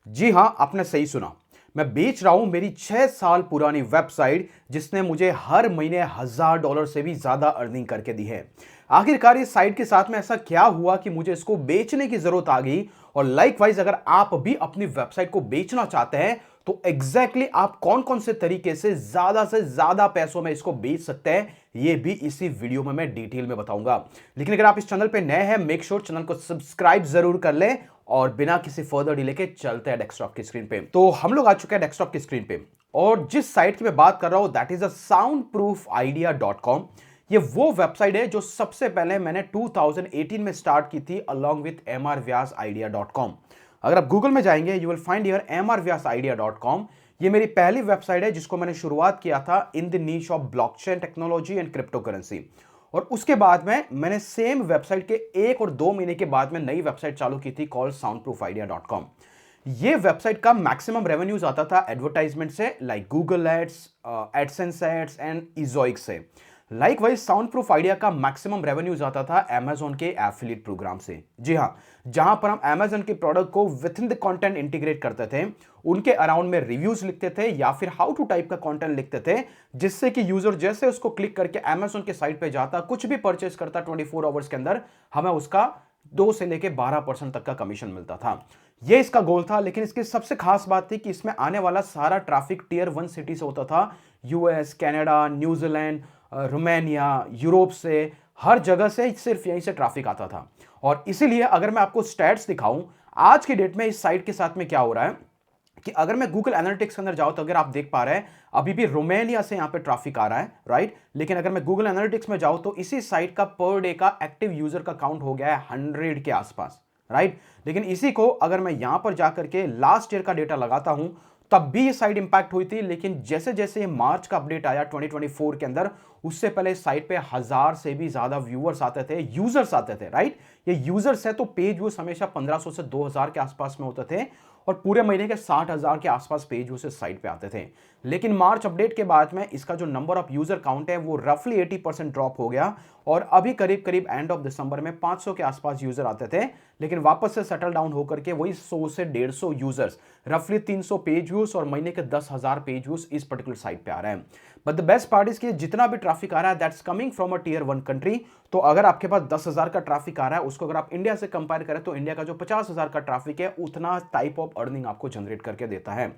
जी हां, आपने सही सुना। मैं बेच रहा हूं मेरी 6 साल पुरानी वेबसाइट जिसने मुझे हर महीने $1000 से भी ज्यादा अर्निंग करके दी है। आखिरकार इस साइट के साथ में ऐसा क्या हुआ कि मुझे इसको बेचने की जरूरत आ गई। और लाइकवाइज अगर आप भी अपनी वेबसाइट को बेचना चाहते हैं तो एग्जैक्टली आप कौन कौन से तरीके से ज्यादा पैसों में इसको बेच सकते हैं, ये भी इसी वीडियो में मैं डिटेल में बताऊंगा। लेकिन अगर आप इस चैनल पे नए हैं, मेक श्योर चैनल को सब्सक्राइब जरूर कर लें। और बिना किसी फर्दर डिले के चलते हैं डेस्कटॉप की स्क्रीन पे। तो हम लोग आ चुके हैं डेस्कटॉप की स्क्रीन पे, और जिस साइट की मैं बात कर रहा हूं दैट इज अ soundproofidea.com। ये वो वेबसाइट है जो सबसे पहले मैंने 2018 में स्टार्ट की थी अलॉन्ग विथ mrvyasidea.com। अगर आप गूगल में जाएंगे you will find here mrvyasidea.com। ये मेरी पहली वेबसाइट है जिसको मैंने शुरुआत किया था in the niche of blockchain technology and crypto currency. और उसके बाद में मैंने सेम वेबसाइट के 1 और 2 महीने के बाद में नई वेबसाइट चालू की थी कॉल्ड soundproofidea.com। ये वेबसाइट का मैक्सिमम रेवेन्यूज आता था एडवर्टाइजमेंट से, like Google ads, AdSense ads and Ezoic से। लाइकवाइज साउंड प्रूफ आइडिया का मैक्सिमम रेवेन्यूज आता था अमेजोन के एफिलिएट प्रोग्राम से। जी हाँ, जहां पर हम अमेजोन के प्रोडक्ट को with in the content integrate करते थे, उनके अराउंड में रिव्यूज लिखते थे या फिर हाउ टू टाइप का कंटेंट लिखते थे, जिससे कि यूजर जैसे उसको क्लिक करके अमेजोन के साइट पे जाता, कुछ भी परचेस करता 24 आवर्स के अंदर, हमें उसका 2 से लेके 12% तक का कमीशन मिलता था। ये इसका गोल था। लेकिन इसकी सबसे खास बात थी कि इसमें आने वाला सारा ट्रैफिक टीयर 1 सिटी से होता था। US, Canada, New Zealand, Romania, Europe से, हर जगह से सिर्फ यहीं से ट्रैफिक आता था। और इसीलिए अगर मैं आपको स्टैट्स दिखाऊं आज की डेट में इस साइट के साथ में क्या हो रहा है, कि अगर मैं गूगल एनालिटिक्स के अंदर जाऊं तो अगर आप देख पा रहे हैं अभी भी रोमानिया से यहां पे ट्रैफिक आ रहा है, राइट। लेकिन अगर मैं गूगल एनालिटिक्स में जाऊं तो इसी साइट का पर डे का एक्टिव यूजर का काउंट हो गया है 100 के आसपास, राइट। लेकिन इसी को अगर मैं यहां पर जाकर के लास्ट ईयर का डेटा लगाता हूं तब भी ये साइट इंपैक्ट हुई थी। लेकिन जैसे जैसे ये मार्च का अपडेट आया 2024 के अंदर, उससे पहले इस साइट पे 1000 से भी ज्यादा व्यूअर्स आते थे, यूजर्स आते थे, राइट। ये यूजर्स है तो पेज व्यूज हमेशा 1500 से 2000 के आसपास में होते थे, और पूरे महीने के 60,000 के आसपास पेज व्यूज इस साइट पे आते थे। लेकिन मार्च अपडेट के बाद में इसका जो नंबर ऑफ यूजर काउंट है वो रफली 80% ड्रॉप हो गया, और अभी करीब करीब एंड ऑफ दिसंबर में 500 के आसपास यूजर आते थे। लेकिन वापस से सेटल डाउन होकर के वही 100 से 150 यूजर्स, रफली 300 पेज व्यूज और महीने के 10,000 पेज व्यूज इस पर्टिकुलर साइट पे आ रहे हैं। But the best part is कि जितना भी ट्रैफिक आ रहा है that's coming from a tier 1 country. तो अगर आपके पास 10,000 का ट्रैफिक आ रहा है, उसको अगर आप इंडिया से कंपेयर करें तो इंडिया का जो 50,000 का ट्रैफिक है उतना टाइप ऑफ अर्निंग आपको जनरेट करके देता है।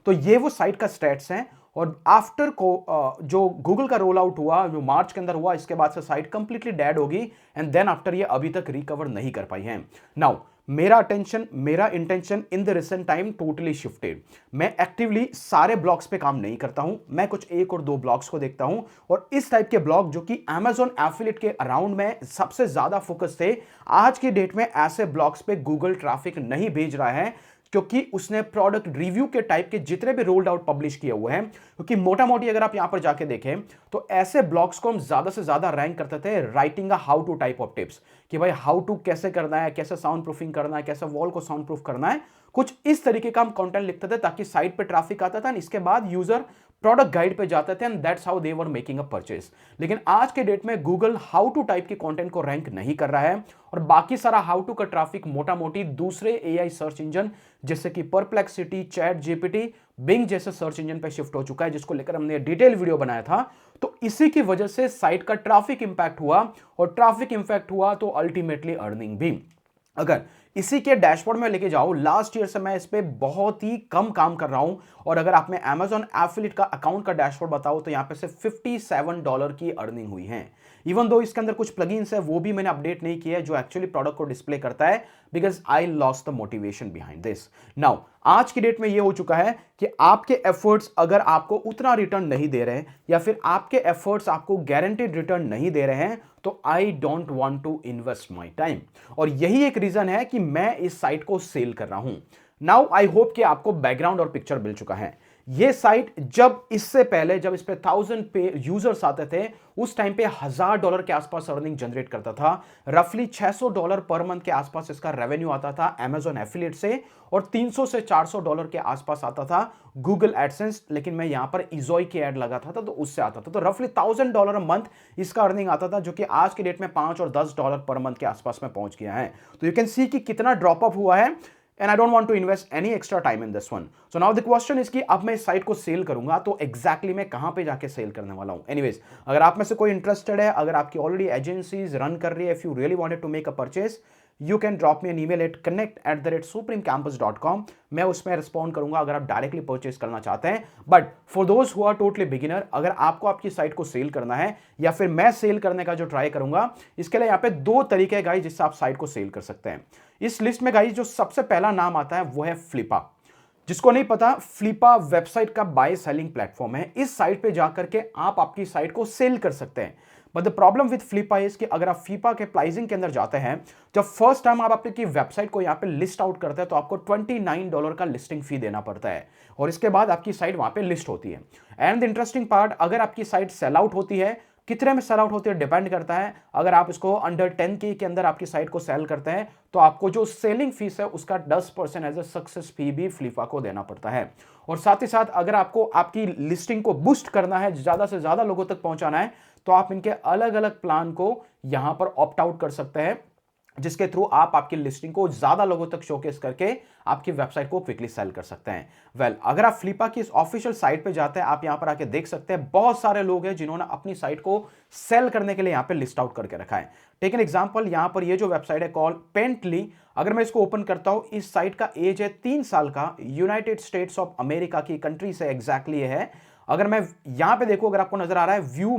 तो ये वो साइट का स्टैट्स हैं। और आफ्टर को जो गूगल का रोल आउट हुआ, जो मार्च के अंदर हुआ, इसके बाद से साइट कंप्लीटली डेड होगी, एंड देन आफ्टर ये अभी तक रिकवर नहीं कर पाई है। नाउ मेरा अटेंशन, मेरा intention in the recent time totally shifted. मैं एक्टिवली सारे ब्लॉग्स पे काम नहीं करता हूं, मैं कुछ 1 और 2 ब्लॉग्स को देखता हूं, और इस टाइप के ब्लॉग जो कि Amazon एफिलिएट के अराउंड में सबसे ज्यादा फोकस थे, आज की डेट में ऐसे ब्लॉग्स पे गूगल ट्रैफिक नहीं भेज रहा है, क्योंकि उसने प्रोडक्ट रिव्यू के टाइप के जितने भी रोल्ड आउट पब्लिश किए हुए हैं, क्योंकि मोटा मोटी अगर आप यहां पर जाके देखें तो ऐसे ब्लॉग्स को हम ज्यादा से ज्यादा रैंक करते थे writing a how to type of tips, कि भाई हाउ टू कैसे करना है, कैसे साउंड प्रूफिंग करना है, कैसे वॉल को साउंड प्रूफ करना है, कुछ इस तरीके का हम कंटेंट लिखते थे ताकि साइट पे ट्रैफिक आता था, इसके बाद यूजर प्रोडक्ट गाइड पे जाते थे, and that's how they were making a purchase. लेकिन आज के डेट में गूगल हाउ टू टाइप के कंटेंट को रैंक नहीं कर रहा है, और बाकी सारा हाउ टू का ट्रैफिक मोटा मोटी दूसरे एआई सर्च इंजन जैसे कि परप्लेक्सिटी, चैट जीपीटी, बिंग जैसे सर्च इंजन पे शिफ्ट हो चुका है, जिसको लेकर हमने डिटेल वीडियो बनाया था। तो इसी की वजह से साइट का ट्रैफिक इंपैक्ट हुआ, और ट्रैफिक इंपैक्ट हुआ तो अल्टीमेटली अर्निंग भी। अगर इसी के डैशबोर्ड में लेके जाओ, लास्ट ईयर से मैं इस पे बहुत ही कम काम कर रहा हूं, और अगर आप में Amazon एफिलिएट का अकाउंट का डैशबोर्ड बताओ तो यहां पे सिर्फ $57 की अर्निंग हुई है। इवन दो इसके अंदर कुछ प्लगइन्स है वो भी मैंने अपडेट नहीं किया है जो एक्चुअली प्रोडक्ट को डिस्प्ले करता है, because I lost the motivation behind this. Now आज की डेट में ये हो चुका है कि आपके एफर्ट्स अगर आपको उतना रिटर्न नहीं दे रहे हैं, या फिर आपके एफर्ट्स आपको गारंटीड रिटर्न नहीं दे रहे हैं, तो I don't want to invest my time. और यही एक रीजन है कि मैं इस साइट को सेल कर रहा हूं। नाउ आई होप कि आपको बैकग्राउंड और पिक्चर मिल चुका है। ये साइट जब इससे पहले जब इस पे 1000 पे यूजर्स आते थे, उस टाइम पे $1000 के आसपास अर्निंग जनरेट करता था। रफली $600 पर मंथ के आसपास इसका रेवेन्यू आता था Amazon एफिलिएट से, और $300 से $400 के आसपास आता था गूगल एडसेंस। लेकिन मैं यहां पर इजोई की एड लगाता था तो उससे आता था, तो रफली $1000 मंथ इसका अर्निंग आता था, जो कि आज की डेट में $5 और $10 पर मंथ के आसपास में पहुंच गया है। तो यू कैन सी कि कितना ड्रॉप अप हुआ है। and I don't want to invest any extra time in this one. So now the question is कि अब मैं इस साइट को सेल करूंगा तो exactly मैं कहां पे जाके सेल करने वाला हूं. Anyways, अगर आप में से कोई इंटरेस्टेड है, अगर आपकी ऑलरेडी एजेंसीज रन कर रही है, if you really wanted to make a purchase, you can drop me an email at connect@supremecampus.com. मैं उसमें रिस्पॉन्ड करूंगा अगर आप डायरेक्टली परचेस करना चाहते हैं. But for those who are totally beginner, अगर आपको आपकी साइट को सेल करना है या फिर मैं सेल करने का जो ट्राई करूंगा, इसके लिए यहाँ पे दो तरीके हैं गाइस जिससे आप साइट को सेल कर सकते हैं. इस लिस्ट में गाइस जो सबसे पहला नाम आता है वो है फ्लिपा. जिसको नहीं पता, फ्लिपा वेबसाइट का बाय सेलिंग प्लेटफॉर्म है. इस साइट पे जाकर के आप आपकी साइट को सेल कर सकते हैं. But the problem with Flippa is कि अगर आप फ्लिपा के प्राइसिंग के अंदर जाते हैं, जब फर्स्ट टाइम आप आपकी वेबसाइट को यहाँ पे लिस्ट आउट करते हैं तो आपको $29 का लिस्टिंग फी देना पड़ता है और इसके बाद आपकी साइट वहां पे लिस्ट होती है. एंड द इंटरेस्टिंग पार्ट, अगर आपकी साइट सेल आउट होती है, कितने में सेल आउट होती है डिपेंड करता है. अगर आप इसको अंडर 10K के अंदर आपकी साइट को सेल करते हैं तो आपको जो सेलिंग फीस है उसका 10% एज ए सक्सेस फी भी फ्लिपा को देना पड़ता है. और साथ ही साथ अगर आपको आपकी लिस्टिंग को बूस्ट करना है, ज्यादा से ज्यादा लोगों तक पहुंचाना है, तो आप इनके अलग अलग प्लान को यहां पर ऑप्ट आउट कर सकते हैं, जिसके थ्रू आप आपकी लिस्टिंग को ज्यादा लोगों तक शोकेस करके आपकी वेबसाइट को क्विकली सेल कर सकते हैं. वेल, अगर आप फ्लिपा की इस ऑफिशियल साइट पे जाते हैं, आप यहां पर आके देख सकते हैं बहुत सारे लोग हैं जिन्होंने अपनी साइट को सेल करने के लिए यहां पे लिस्ट आउट करके रखा है. टेक एन एग्जांपल, यहां पर ये जो वेबसाइट है कॉल पेंटली, अगर मैं इसको ओपन करता हूं, इस साइट का एज है 3 साल का, यूनाइटेड स्टेट्स ऑफ अमेरिका की कंट्री से एग्जैक्टली है. अगर मैं यहां पे देखूं, अगर आपको नजर आ रहा है व्यू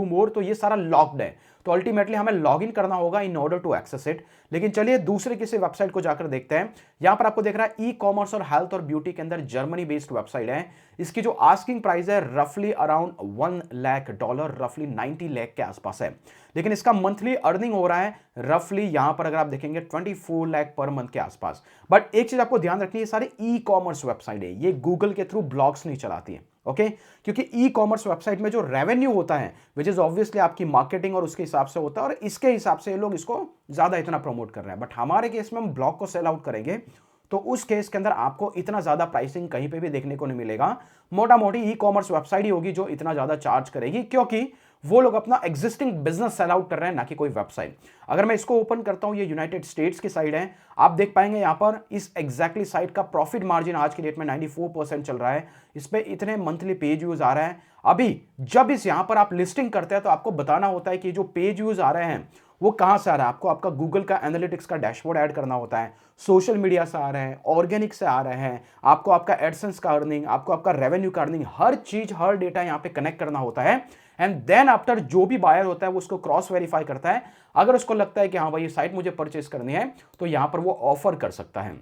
मोर, तो ये सारा लॉक्ड है, तो अल्टीमेटली हमें लॉगिन करना होगा in order to access it. लेकिन चलिए दूसरे किसी वेबसाइट को जाकर देखते हैं. यहां पर आपको देख रहा है ई कॉमर्स और हेल्थ और ब्यूटी के अंदर जर्मनी बेस्ड वेबसाइट है. इसकी जो आस्किंग प्राइस है रफली अराउंड $1 लाख, रफली 90 लाख के आसपास है. लेकिन इसका मंथली अर्निंग हो रहा है रफली, यहां पर अगर आप देखेंगे 24 लाख पर मंथ के आसपास. बट एक चीज आपको ध्यान रखनी है, सारे ई कॉमर्स वेबसाइट है, ये गूगल के थ्रू ब्लॉग्स नहीं चलाती है. ओके क्योंकि ई कॉमर्स वेबसाइट में जो रेवेन्यू होता है विच इज ऑब्वियसली आपकी मार्केटिंग और उसके हिसाब से होता है, और इसके हिसाब से ये लोग इसको ज्यादा इतना प्रमोट कर रहे हैं. बट हमारे केस में हम ब्लॉग को सेल आउट करेंगे तो उस केस के अंदर आपको इतना ज्यादा प्राइसिंग कहीं पे भी देखने को नहीं मिलेगा. मोटा मोटी ई कॉमर्स वेबसाइट ही होगी जो इतना ज्यादा चार्ज करेगी, क्योंकि वो लोग अपना एग्जिस्टिंग बिजनेस सेल आउट कर रहे हैं, ना कि कोई वेबसाइट. अगर मैं इसको ओपन करता हूं, ये यूनाइटेड स्टेट्स की साइड है, आप देख पाएंगे यहां पर इस एग्जैक्टली साइट का प्रॉफिट मार्जिन आज की डेट में 94% चल रहा है. इस पे इतने मंथली पेज व्यूज आ रहा है. अभी जब इस यहां पर आप लिस्टिंग करते हैं तो आपको बताना होता है कि जो पेज व्यूज आ रहे हैं वो कहां से आ रहा है. आपको आपका गूगल का एनालिटिक्स का डैशबोर्ड ऐड करना होता है, सोशल मीडिया से आ रहे हैं, ऑर्गेनिक से आ रहे हैं, आपको आपका एडसेंस का अर्निंग, आपको आपका रेवेन्यू का अर्निंग, हर चीज हर डेटा यहां पे कनेक्ट करना होता है. एंड देन आफ्टर जो भी बायर होता है वो उसको क्रॉस वेरीफाई करता है. अगर उसको लगता है कि हाँ भाई ये साइट मुझे परचेस करनी है तो यहां पर वो ऑफर कर सकता है.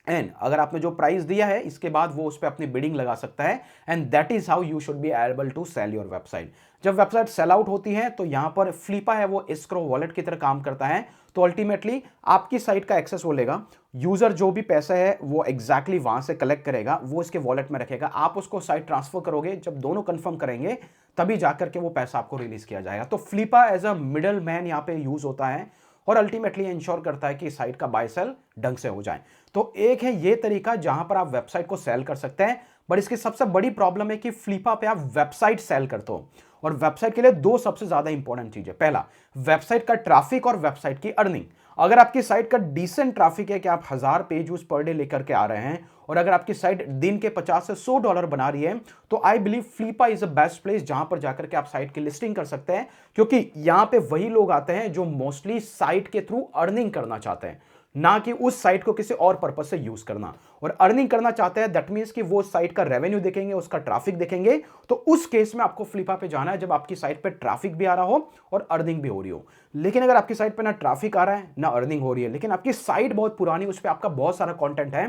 एंड अगर आपने जो प्राइस दिया है इसके बाद वो उस पर अपनी बिडिंग लगा सकता है. And that is how you should be able to sell your website. जब वेबसाइट सेल आउट होती है तो यहां पर फ्लिपा है वो एस्क्रो वॉलेट की तरह काम करता है. तो अल्टीमेटली आपकी साइट का एक्सेस वो लेगा, यूजर जो भी पैसा है वो एग्जैक्टली वहां से कलेक्ट करेगा, वो इसके वॉलेट में रखेगा, आप उसको साइट ट्रांसफर करोगे, जब दोनों कंफर्म करेंगे तभी जाकर के वो पैसा आपको रिलीज किया जाएगा. तो Flippa as a middle man यहाँ पे यूज होता है और अल्टीमेटली इंश्योर करता है कि साइट का बाय सेल ढंग से हो जाए. तो एक है ये तरीका जहां पर आप वेबसाइट को सेल कर सकते हैं. बट इसकी सबसे बड़ी प्रॉब्लम है कि फ्लिपा पे आप वेबसाइट सेल करते हो, और वेबसाइट के लिए दो सबसे ज्यादा इंपॉर्टेंट चीज है. पहला, वेबसाइट का ट्रैफिक और वेबसाइट की अर्निंग. अगर आपकी साइट का डिसेंट ट्रैफिक है कि आप 1000 पेज व्यूज पर डे लेकर के आ रहे हैं और अगर आपकी साइट दिन के 50 से $100 बना रही है, तो I believe Flippa is a best place जहां पर जाकर के आप साइट की लिस्टिंग कर सकते हैं. क्योंकि यहां पे वही लोग आते हैं जो मोस्टली साइट के थ्रू अर्निंग करना चाहते हैं, ना कि उस साइट को किसी और पर्पस से यूज करना. और अर्निंग करना चाहते हैं दैट मींस कि वो साइट का रेवेन्यू देखेंगे, उसका ट्रैफिक देखेंगे. तो उस केस में आपको फ्लिपा पे जाना है जब आपकी साइट पे ट्रैफिक भी आ रहा हो और अर्निंग भी हो रही हो. लेकिन अगर आपकी साइट पे ना ट्रैफिक आ रहा है ना अर्निंग हो रही है, लेकिन आपकी साइट बहुत पुरानी, उस पर आपका बहुत सारा कंटेंट है,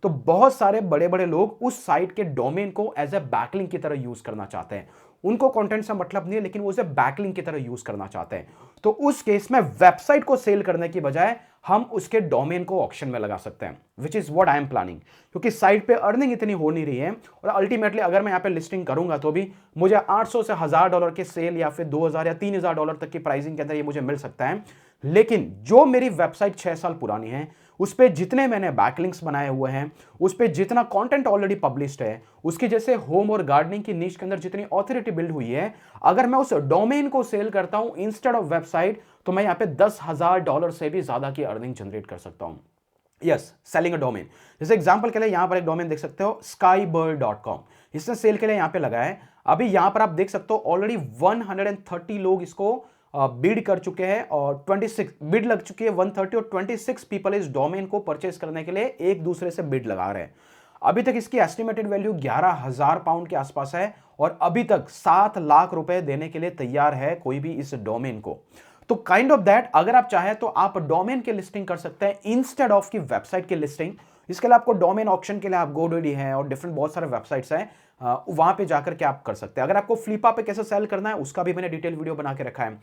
तो बहुत सारे बड़े बड़े लोग उस साइट के डोमेन को एज ए बैकलिंक की तरह यूज करना चाहते हैं. उनको कंटेंट से मतलब नहीं है, लेकिन वो उसे बैकलिंक की तरह यूज करना चाहते हैं. तो उस केस में वेबसाइट को सेल करने की बजाय हम उसके डोमेन को ऑक्शन में लगा सकते हैं, which is what I am planning. क्योंकि साइट पे अर्निंग इतनी हो नहीं रही है, और अल्टीमेटली अगर मैं यहाँ पे लिस्टिंग करूंगा तो भी मुझे 800 से $1000 के सेल या फिर 2000 या $3000 तक की प्राइसिंग के अंदर ये मुझे मिल सकता है. लेकिन जो मेरी वेबसाइट 6 साल पुरानी है, उस पे जितने मैंने बैकलिंक्स बनाए हुए हैं, उस पे जितना कंटेंट ऑलरेडी पब्लिश्ड है, उसकी जैसे होम और गार्डनिंग की नीश के अंदर जितनी ऑथोरिटी बिल्ड हुई है, अगर मैं उस डोमेन को सेल करता हूं इंस्टेड ऑफ वेबसाइट, तो मैं यहां पे $10,000 से भी ज्यादा की अर्निंग जनरेट कर सकता हूं. Yes, selling a domain. जैसे एग्जांपल के लिए यहां पर एक डोमेन देख सकते हो skybird.com, इसने सेल के लिए यहां पे लगाया है। अभी यहां पर आप देख सकते हो ऑलरेडी 130 लोग इसको बिड कर चुके हैं और 26 बिड लग चुकी है 130, और 26 पीपल इस डोमेन को परचेस करने के लिए एक दूसरे से बिड लगा रहे हैं। अभी तक इसकी एस्टिमेटेड वैल्यू 11,000 पाउंड के आसपास है और अभी तक 7 लाख रुपए देने के लिए तैयार है कोई भी इस डोमेन को। तो काइंड ऑफ दैट, अगर आप चाहें तो आप डोमेन की लिस्टिंग कर सकते हैं इंस्टेड ऑफ की वेबसाइट की लिस्टिंग। इसके लिए आपको डोमेन ऑक्शन के लिए आप गोडैडी है और डिफरेंट बहुत सारे वेबसाइट्स हैं, वहां पे जाकर के आप कर सकते हैं। अगर आपको फ्लिपा पे कैसे सेल करना है उसका भी मैंने डिटेल वीडियो बना के रखा है।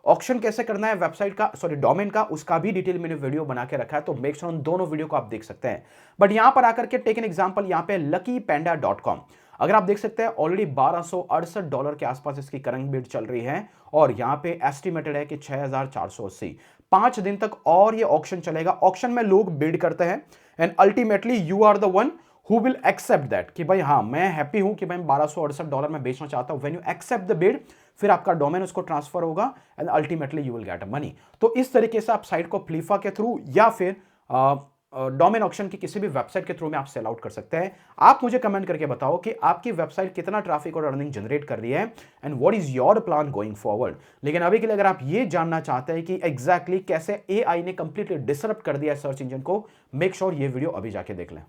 ऑक्शन कैसे करना है वेबसाइट का, सॉरी डोमेन का, उसका भी डिटेल मैंने वीडियो बना के रखा है, तो मेक श्योर उन दोनों वीडियो को आप देख सकते हैं। बट यहां पर आकर के टेक एन एग्जांपल, यहां पे luckypanda.com, अगर आप देख सकते हैं ऑलरेडी $1268 के आसपास इसकी करंट बिड चल रही है और यहां पे एस्टिमेटेड है कि 6,480। 5 दिन तक और ये ऑक्शन चलेगा। ऑक्शन में लोग बिड करते हैं and ultimately you are the one who will accept that कि भाई हाँ मैं हैप्पी हूं कि मैं $1268 में बेचना चाहता हूं। When you accept the bid, फिर आपका डोमेन उसको ट्रांसफर होगा and ultimately you will get a money. तो इस तरीके से आप साइट को फ्लिफा के थ्रू या फिर डोमेन ऑक्शन की किसी भी वेबसाइट के थ्रू में आप सेल आउट कर सकते हैं। आप मुझे कमेंट करके बताओ कि आपकी वेबसाइट कितना ट्रैफिक और अर्निंग जनरेट कर रही है and what is your plan going forward. लेकिन अभी के लिए अगर आप ये जानना चाहते हैं कि एग्जैक्टली कैसे एआई ने कंप्लीटली डिसरप्ट कर दिया सर्च इंजन को, मेक श्योर ये वीडियो अभी जाके देख लें।